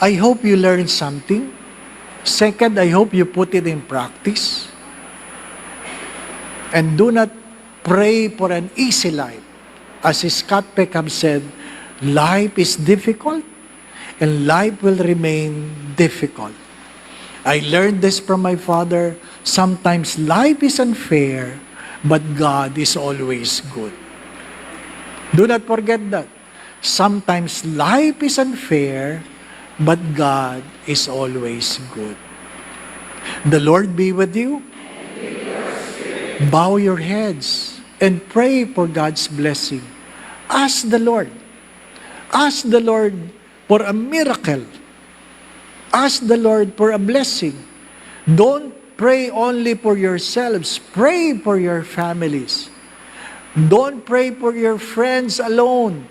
I hope you learned something. Second, I hope you put it in practice. And do not pray for an easy life. As Scott Peckham said, life is difficult and life will remain difficult. I learned this from my father. Sometimes life is unfair, but God is always good. Do not forget that. Sometimes life is unfair, but God is always good. The Lord be with you. Bow your heads and pray for God's blessing. Ask the Lord. Ask the Lord for a miracle. Ask the Lord for a blessing. Don't pray only for yourselves. Pray for your families. Don't pray for your friends alone.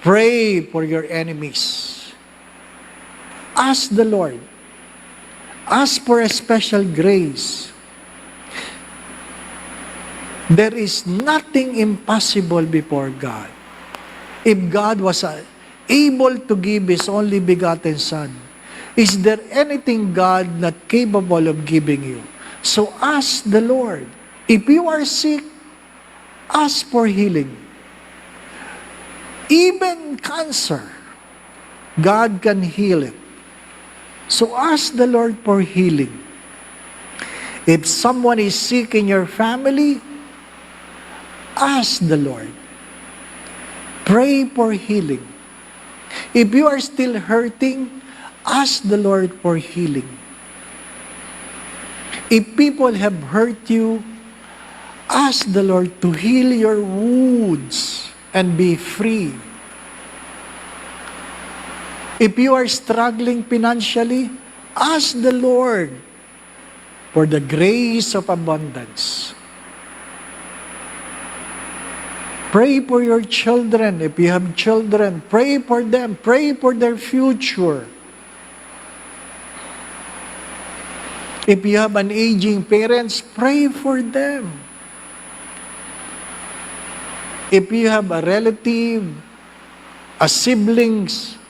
Pray for your enemies. Ask the Lord. Ask for a special grace. There is nothing impossible before God. If God was able to give His only begotten Son, is there anything God not capable of giving you? So ask the Lord. If you are sick, ask for healing. Even cancer, God can heal it. So ask the Lord for healing. If someone is sick in your family, ask the Lord. Pray for healing. If you are still hurting, ask the Lord for healing. If people have hurt you, ask the Lord to heal your wounds and be free. If you are struggling financially, ask the Lord for the grace of abundance. Pray for your children. If you have children, pray for them. Pray for their future. If you have an aging parents, pray for them. If you have a relative, a siblings,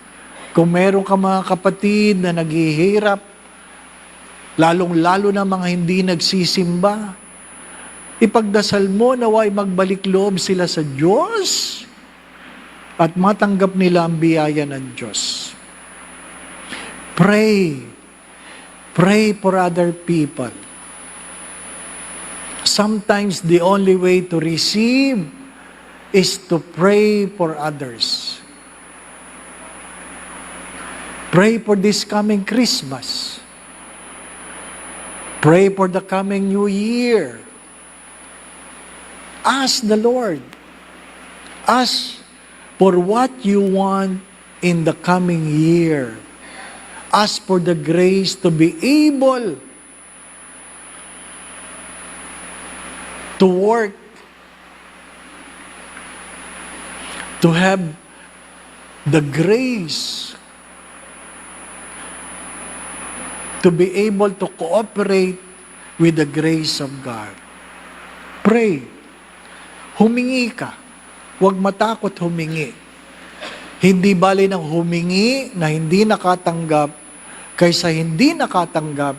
kung meron ka mga kapatid na naghihirap, lalong-lalo na mga hindi nagsisimba, ipagdasal mo naway magbalik loob sila sa Diyos at matanggap nila ang biyaya ng Diyos. Pray. Pray for other people. Sometimes the only way to receive is to pray for others. Pray for this coming Christmas. Pray for the coming New Year. Ask the Lord. Ask for what you want in the coming year. Ask for the grace to be able to work, to have the grace to be able to cooperate with the grace of God. Pray. Humingi ka. Huwag matakot humingi. Hindi bali ng humingi na hindi nakatanggap kaysa hindi nakatanggap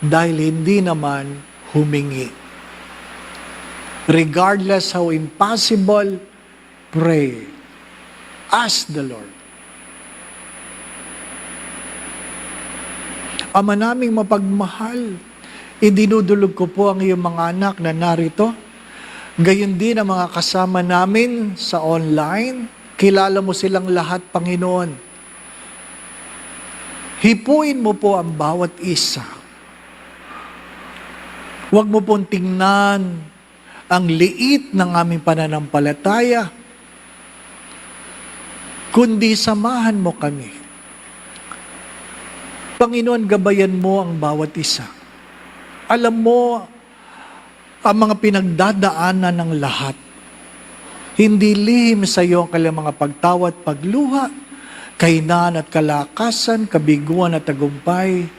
dahil hindi naman humingi. Regardless how impossible, pray. Ask the Lord. Ama naming mapagmahal, idinudulog ko po ang iyong mga anak na narito. Gayon din ang mga kasama namin sa online. Kilala mo silang lahat, Panginoon. Hipuin mo po ang bawat isa. Huwag mo pong tingnan ang liit ng aming pananampalataya, kundi samahan mo kami. Panginoon, gabayan mo ang bawat isa. Alam mo ang mga pinagdadaanan ng lahat. Hindi lihim sa iyo ang kanilang mga pagtawa at pagluha, kainan at kalakasan, kabiguan at tagumpay.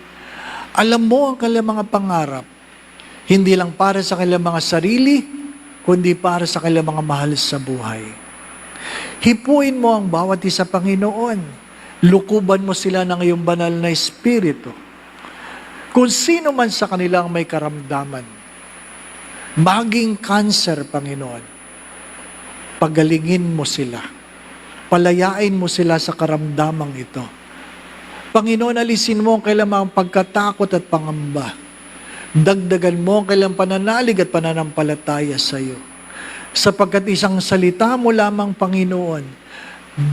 Alam mo ang kanilang mga pangarap, hindi lang para sa kanilang mga sarili, kundi para sa kanilang mga mahal sa buhay. Hipuin mo ang bawat isa, Panginoon. Lukuban mo sila ng iyong banal na Espiritu. Kung sino man sa kanilang may karamdaman, maging cancer, Panginoon, pagalingin mo sila. Palayain mo sila sa karamdamang ito. Panginoon, alisin mo ang kailangang pagkatakot at pangamba. Dagdagan mo ang kailangang pananalig at pananampalataya sa iyo. Sapagkat isang salita mo lamang, Panginoon,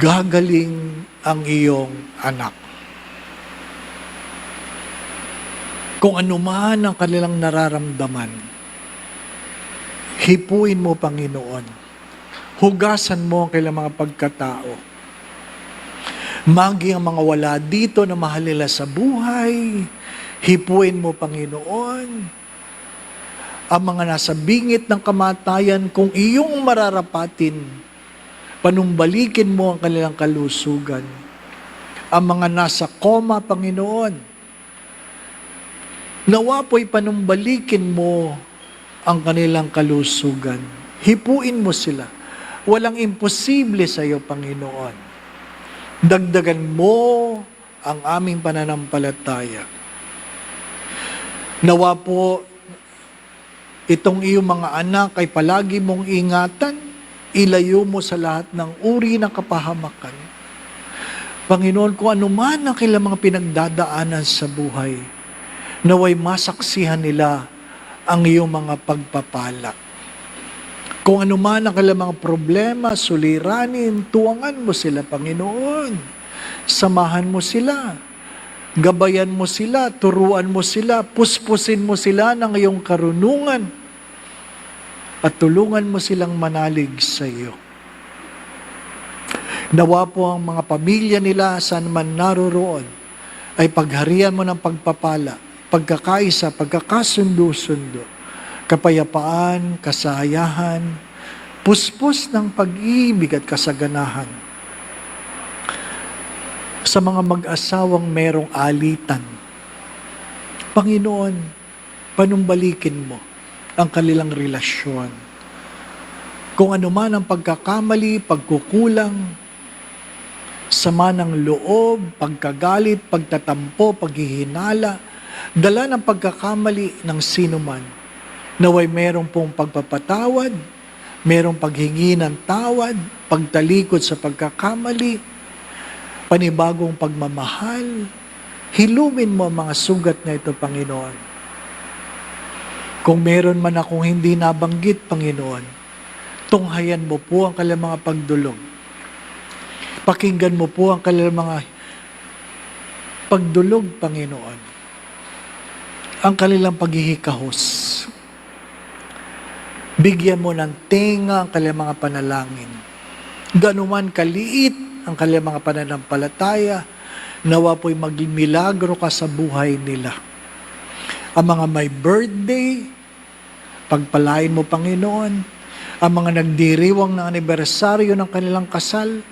gagaling ang iyong anak. Kung ano man ang kanilang nararamdaman, hipuin mo, Panginoon. Hugasan mo ang kailang mga pagkatao. Maging ang mga wala dito na mahal nila sa buhay, hipuin mo, Panginoon. Ang mga nasa bingit ng kamatayan, kung iyong mararapatin, panumbalikin mo ang kanilang kalusugan. Ang mga nasa koma, Panginoon, nawa po'y panumbalikin mo ang kanilang kalusugan. Hipuin mo sila. Walang imposible sa iyo, Panginoon. Dagdagan mo ang aming pananampalataya. Nawa po, itong iyong mga anak ay palagi mong ingatan, ilayo mo sa lahat ng uri ng kapahamakan. Panginoon, kung ano man ang kailang mga pinagdadaanan sa buhay, naway masaksihan nila ang iyong mga pagpapala. Kung ano man ang kailang mga problema, suliranin, tuwangan mo sila, Panginoon. Samahan mo sila. Gabayan mo sila, turuan mo sila, puspusin mo sila ng iyong karunungan. At tulungan mo silang manalig sa iyo. Nawa po ang mga pamilya nila saan man naroroon ay pagharian mo ng pagpapala, pagkakaisa, pagkakasundo-sundo. Kapayapaan, kasayahan, puspos ng pag-ibig at kasaganahan. Sa mga mag-asawang merong alitan, Panginoon, panumbalikin mo ang kanilang relasyon. Kung ano man ang pagkakamali, pagkukulang, sama ng loob, pagkagalit, pagtatampo, paghihinala, dala ng pagkakamali ng sino man, naway merong pong pagpapatawad, merong paghingi ng tawad, pagtalikod sa pagkakamali, panibagong pagmamahal. Hilumin mo ang mga sugat na ito, Panginoon. Kung meron man akong hindi nabanggit, Panginoon, tunghayan mo po ang kanilang mga pagdulog. Pakinggan mo po ang kanilang mga pagdulog, Panginoon. Ang kanilang paghihikahos. Bigyan mo ng tenga ang kanilang mga panalangin. Ganuman kaliit ang kanilang mga pananampalataya, nawa po'y magmilagro ka sa buhay nila. Ang mga may birthday, pagpalain mo, Panginoon. Ang mga nagdiriwang ng anibersaryo ng kanilang kasal,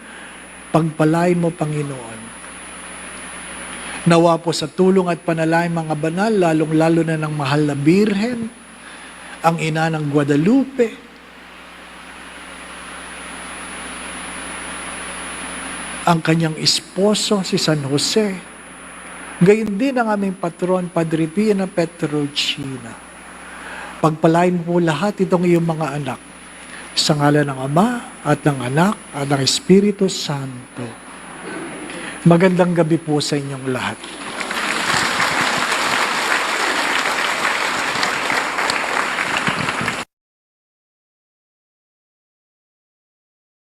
pagpalain mo, Panginoon. Nawa po sa tulong at panalangin mga banal, lalong-lalo na ng mahal na Birhen, ang ina ng Guadalupe, ang kanyang esposo, si San Jose, gayon din ang aming patron, Padre Pio na Petrocina. Pagpalain mo po lahat itong iyong mga anak, sa ngalan ng Ama at ng Anak at ng Espiritu Santo. Magandang gabi po sa inyong lahat.